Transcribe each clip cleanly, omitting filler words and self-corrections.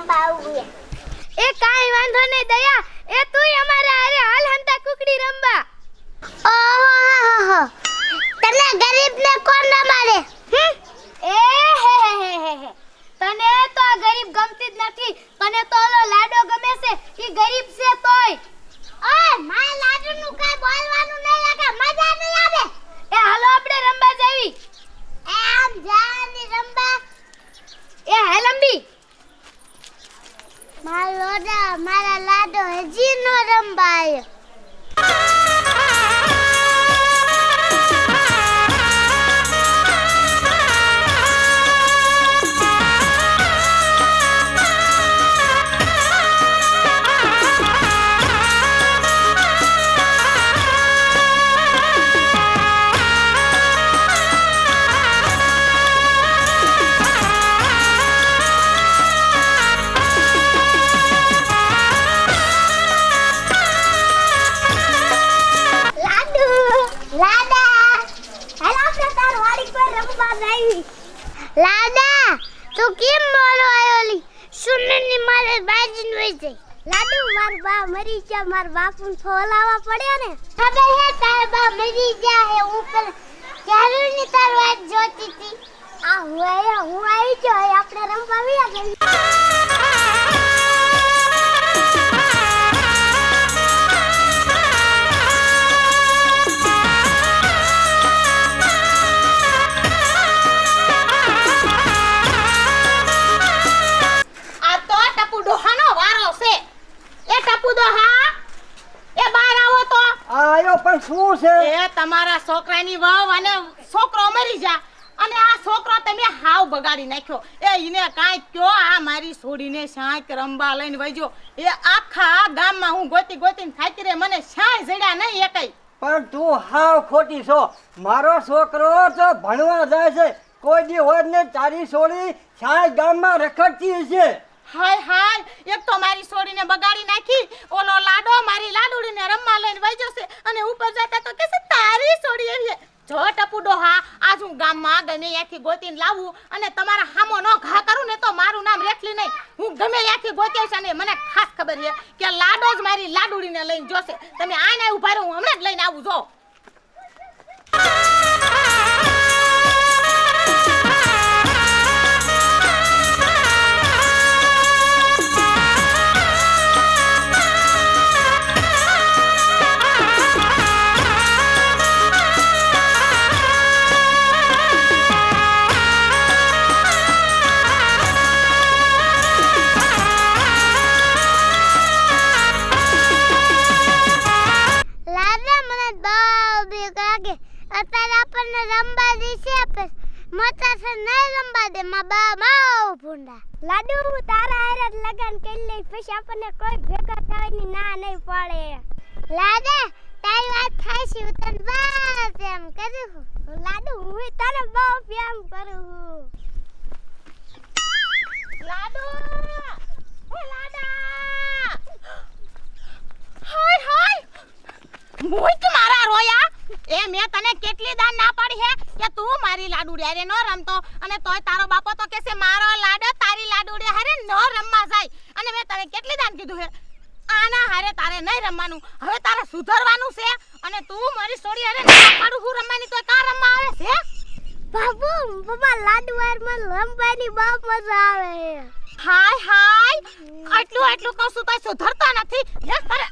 રંબા આવું એ કાઈ વાંધો નહીં દયા એ તુંય અમારે હારે હાલ હંતા કુકડી રંબા ઓહો તને ગરીબને કોણ રમાડે એ હે તને તો આ ગરીબ ગમતી જ નથી તને તો ઓલો લાડો ગમે છે ઈ ગરીબ છે તોય ઓય માય લાડુનું કાઈ બોલવાનું નહીં લાગે મજા નહીં આવે એ હાલો આપણે રંબા જાવી એ આમ જાની રંબા એ હેલંબી મારા લાડો હજી નો રંબાયો લાડા તું કેમ મોડો આયો લી સુનની મારે બાજીન વઈ જઈ લાડુ માર બા મરી ગયા માર બાપુને છોલાવા પડ્યા ને ખબર હે તાર બા મરી ગયા હે ઉપર ક્યારની તાર વાત જોતી હતી આ હું આવી ગયો આપણે રમવા વ્યા ગઈ શું છે એ તમારા છોકરાની વહુ અને છોકરો મરી જા અને આ છોકરો તમે હાવ બગાડી નાખ્યો એ ઈને કાઈ કયો આ મારી છોડીને શાંત રંબા લઈને વઈજો એ આખા ગામમાં હું ગોતીને થાકી રે મને શાય જડ્યા નહીં એકઈ પણ તું હાવ ખોટી છો મારો છોકરો તો ભણવા જાય છે કોઈ દી હોય ને તારી છોડી શાય ગામમાં રખડતી છે હાય એક તો મારી છોડીને બગાડી નાખી ઓલો લાડો મારી લાડુડીને રમવા લઈને વઈજો છે અને ઉપર જતા તો કે તારી છોડી એવી જો ટપુ ડોહા આજ હું ગામમાં ગમે ત્યાંથી ગોતીને લાવું અને તમારા હામો નો ઘા કરું ને તો મારું નામ રેખલી નહીં હું ગમે ત્યાંથી ગોતીશ અને મને ખાસ ખબર છે કે લાડો જ મારી લાડુડીને લઈને જોશે તમે આને ઉભા રહો હું હમણાં જ લઈને આવું જો અત્યારે આપણને રંબા દીશે પણ મતા છે નહીં રંબા દે માં બા માવ ભૂંડા લાડુ તારા હારે લગન કરી લે પછી આપણને કોઈ ભેગા થવાની ના નહીં પડે લાડે તારી વાત થાય છે હું તને બસ એમ કરું લાડુ હું તને બહુ પ્રેમ કરું લાડુ ઓ લાડા હાય મોય કે મારા રોયા એ મેં તને કેટલી દાન ના પાડી હે કે તું મારી લાડુડી હારે ન રમતો અને તોય તારો બાપો તો કહેશે મારો લાડો તારી લાડુડી હારે ન રમવા જાય અને મેં તને કેટલી દાન કીધું હે આના હારે તારે નહીં રમવાનું હવે તારે સુધરવાનું છે અને તું મારી છોડી હારે ના પાડું હું રમવાની તોય કા રમવા આવે છે બાબુ બાબા લાડુ હાર મને રમવાની બહુ મજા આવે હાય આટલું કહું છું તોય સુધરતો નથી હે તારે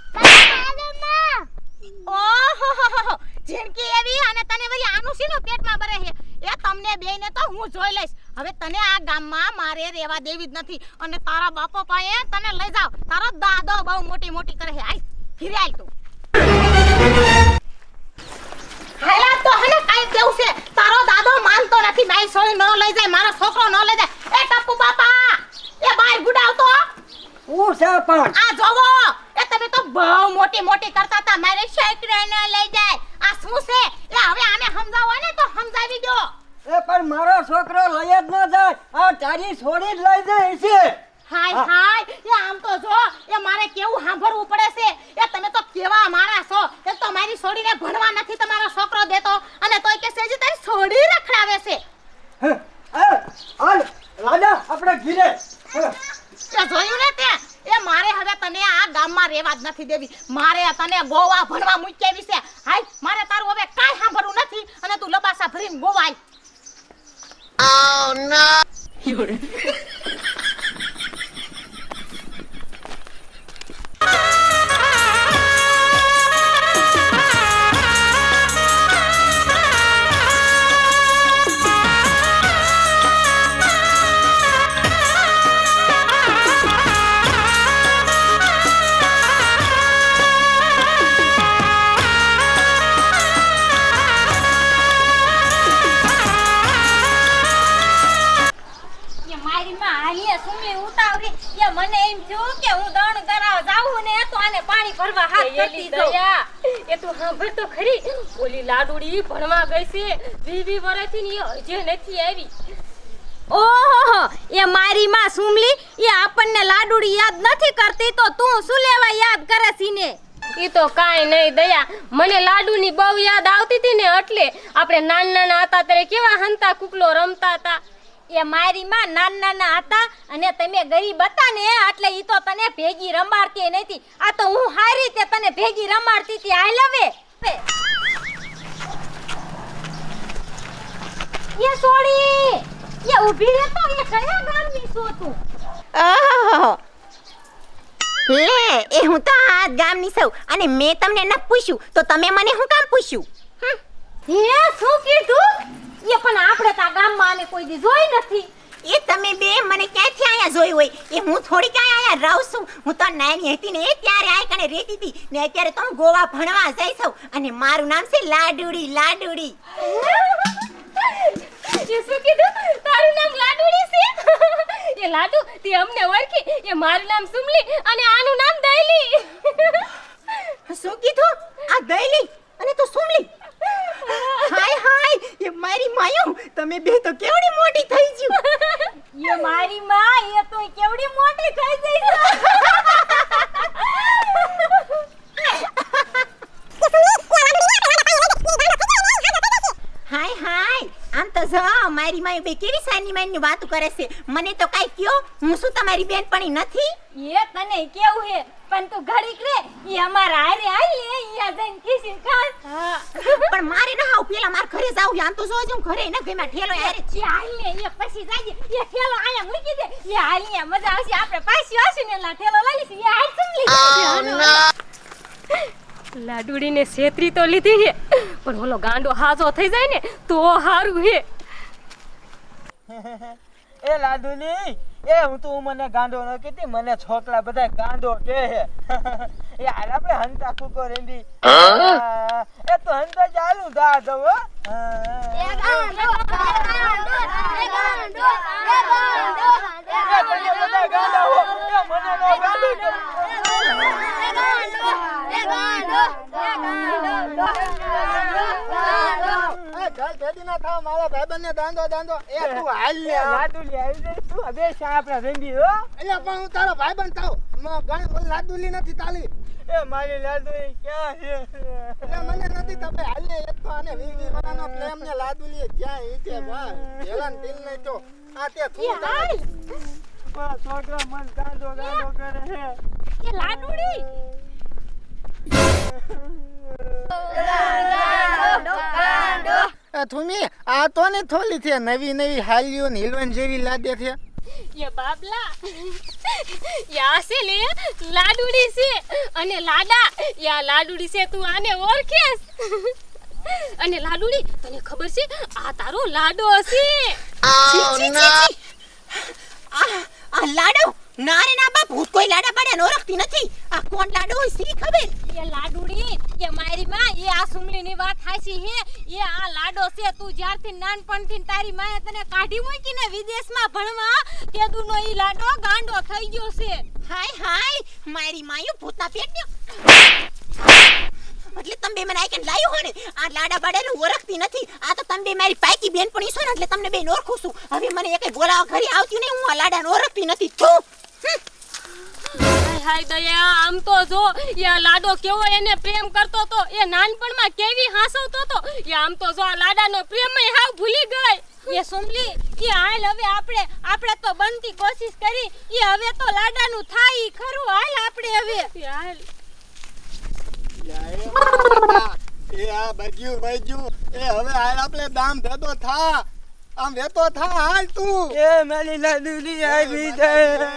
ઓહો જિંદગી એવી અને તને વળી આનું શીનું પેટમાં ભરે છે એ તમને બેયને તો હું જોઈ લઈશ હવે તને આ ગામમાં મારે રહેવા દેવી જ નથી અને તારા બાપો પાસે તને લઈ જાવ તારો દાદો બહુ મોટી કરે છે આય ફિરે આય તું હાલા તો હને કાઈ કેવું છે તારો દાદો માનતો નથી મારી છોડી ન લઈ જાય મારો છોકરો ન લઈ જાય એ ટપ્પુ બાપા એ બાય ગુડાવતો હું છે પણ આ જોવો એ તમે તો બહુ મોટી કરતા હતા મારે છોકરાને લઈ જાય આ શું છે એ હવે આને સમજાવો ને તો સમજાવી દો એ પણ મારો છોકરો લઈ જ ન જાય આ તારી છોડી જ લઈ જાય છે હાય એ આમ તો જો એ મારે કેવું સાંભળવું પડે છે એ તમે તો કેવા માણસ છો એ તો મારી છોડીને ભણવા નથી તમારો છોકરો દેતો અને તોય કે છે તારી છોડી રખડાવે છે હાલ લાડા આપણે ઘીરે એ જોયું ને તે એ મારે હવે તને આ ગામમાં રહેવા જ નથી દેવી. મારે તને ગોવા ભણવા મૂકી આવી છે. હાલ મારે તારું હવે કાંઈ સાંભળવું નથી અને તું લબાસા ભરીને ગોવા આય. મારી માં હાલીએ સુમલી ઉતાવળી એ મને એમ થયું કે હું દણ કરાવ જાઉં ને તો આને પાણી ભરવા હાથ કરતી જાઉં. એ તું સાંભળ તો ખરી, ઓલી લાડુડી ભણવા ગઈ છે 20 વર્ષથી ને એ હજે નથી આવી. ઓહો એ મારી માં સુમલી એ આપણને લાડુડી યાદ નથી કરતી તો તું શું લેવા યાદ કરે છે ને? ઈ તો કાંઈ નહીં દયા, મને લાડુની બહુ યાદ આવતી હતી ને એટલે આપણે નાના હતા ત્યારે કેવા હંતા કુકલો રમતા હતા. એ મારી માં નાના હતા અને તમે ગરીબ હતા ને એટલે ઈ તો તને ભેગી રમાડતી નથી. આ તો હું હારી તે તને ભેગી રમાડતી હતી. આઈ લવે એ સોડી એ ઊભી રહે તો એ કયા ગામની છો તું? ઓહો લે એ હું તો આ ગામની છું અને મેં તમને ન પૂછ્યું તો તમે મને શું કામ પૂછ્યું? હે શું કીધું? એ પણ આપણે તા ગામમાં આને કોઈ દી જોઈ નથી. એ તમે બે મને ક્યાંથી આયા જોઈ હોય? એ હું થોડી ક્યાં આયા રહું છું. હું તો નાની હતી ને ત્યારે આ કણે રહેતી હતી ને અત્યારે તો હું ગોવા ભણવા જઈ છું અને મારું નામ છે લાડુડી. લાડુડી એ શું કીધું? તારું નામ લાડુડી છે? એ લાડુ તે અમને ઓળખી. એ મારું નામ સુમલી અને આનું નામ દૈલી. શું કીધું? આ દૈલી અને તું સુમલી? હાય હાય એ મારી માયો તમે બે તો કેવડી મોટી થઈ ગયું. એ મારી માં એ તો કેવડી મોટી થઈ ગઈ છે. હાય હાય આમ તો જો મારી માયો બે કેવી સાની માની વાતો કરે છે. મને તો કાઈ કયો હું શું તમારી બેનપણી નથી? એ તને કેવું હે પણ તું ઘડીક રે ઈ અમારા હારે આઈ લે ઈ જઈને ખીસી ખાસ. પણ મારે ના આવ પેલા માર ઘરે જાવ. આમ તો જોજો ઘરે ન ગઈ માં ઠેલો યાર એ હાલ ને એ પછી જાજે એ ઠેલો આયા મૂકી દે. એ હાલ ને મજા આવશે આપણે પાછી આવશે ને લા ઠેલો લઈ લીધી. એ હાલ સુમલી લાડુડીને છેતરી તો લીધી છે પણ ઓલો ગાંડો હાજો થઈ જાય ને તો હારું હે. એ લાડુની એ હું તો મને ગાંડો ન કહેતી, મને છોકરા બધા ગાંડો કહે છે. એ હાલ આપણે હંતા કુકો રેંડી એ તો હંતા ચાલુ દા દો હો. એ ગાંડો ગાંડો એ ગાંડો એ ગાંડો એ તમે બધા ગાંડા હો એ મને નો ગાંડો કહો. ચાલ ભેદી ના થાવ મારા ભાઈબંધને દાંડો દાંડો એ તું હાલ લે લાડુલી આવી જાય તું હવે શા આપણે રેંડી હો. એટલે પણ હું તારો ભાઈબંધ થાવ લાડુલી નથી તાલી એ મારી લાડુલી ક્યાં છે? એટલે મને નથી તમે હાલ ને એક તો આને 20 વર્ષનો પ્રેમ ને લાડુલી જ્યાં ઈતે ભાઈ હેલાન દિલ નહીં તો આ તે તું છોકરો મન ગાંડો ગાંડો કરે છે. એ લાડુડી થુમી આ તો ને થોલી છે નવી નવી હાલીઓ ને હિલવન જેવી લાગે છે. એ બાબલા યાસે લે લાડુડી છે અને લાડા યા લાડુડી છે તું આને ઓળખેસ? અને લાડુડી તને ખબર છે આ તારો લાડો છે. આ લાડો ના રે ના બાપ હું કોઈ લાડા પાડે ઓળખતી નથી. આ કોણ લાડો હોય સી ખબર? એ લાડુડી એ મારી માં એ આ સુમલીની વાત હાચી હે. એ આ લાડો છે તું જ્યારથી નાનપણથી તારી માએ તને કાઢી મૂકીને વિદેશમાં ભણવા તે દુનો ઈ લાડો ગાંડો થઈ ગયો છે. હાય હાય મારી માયું ભૂતના પેટનો એટલે તમે મને આઈકન લાયો હો ને આ લાડા બાડાને ઓળખતી નથી. આ તો તમે મારી પાકી બેનપણી છો ને એટલે તમને બેન ઓળખું છું. હવે મને એકે બોલાવા ઘરે આવતી નહીં. હું આ લાડાને ઓળખતી નથી. તું હાય હાય દયા આમ તો જો યા લાડો કેવો એને પ્રેમ કરતો તો એ નાનપણમાં કેવી હાસવતો તો. યા આમ તો જો આ લાડાનો પ્રેમય હાવ ભૂલી ગઈ. એ સુમલી એ હાલ હવે આપણે તો બનતી કોશિશ કરી એ હવે તો લાડાનું થાય ઈ ખરું હાલ આપણે હવે યાર એ આ બજ્યું એ હવે હાલ આપણે દામ ભેદો થા આમ વેતો થા હાલ તું એ મારી લાડુલી આવી છે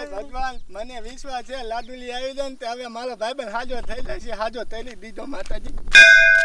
ભગવાન મને વિશ્વાસ છે લાડુલી આવી જાય ને તે હવે મારો ભાઈબંધ હાજો થઈ જશે હાજો તરી દીધો માતાજી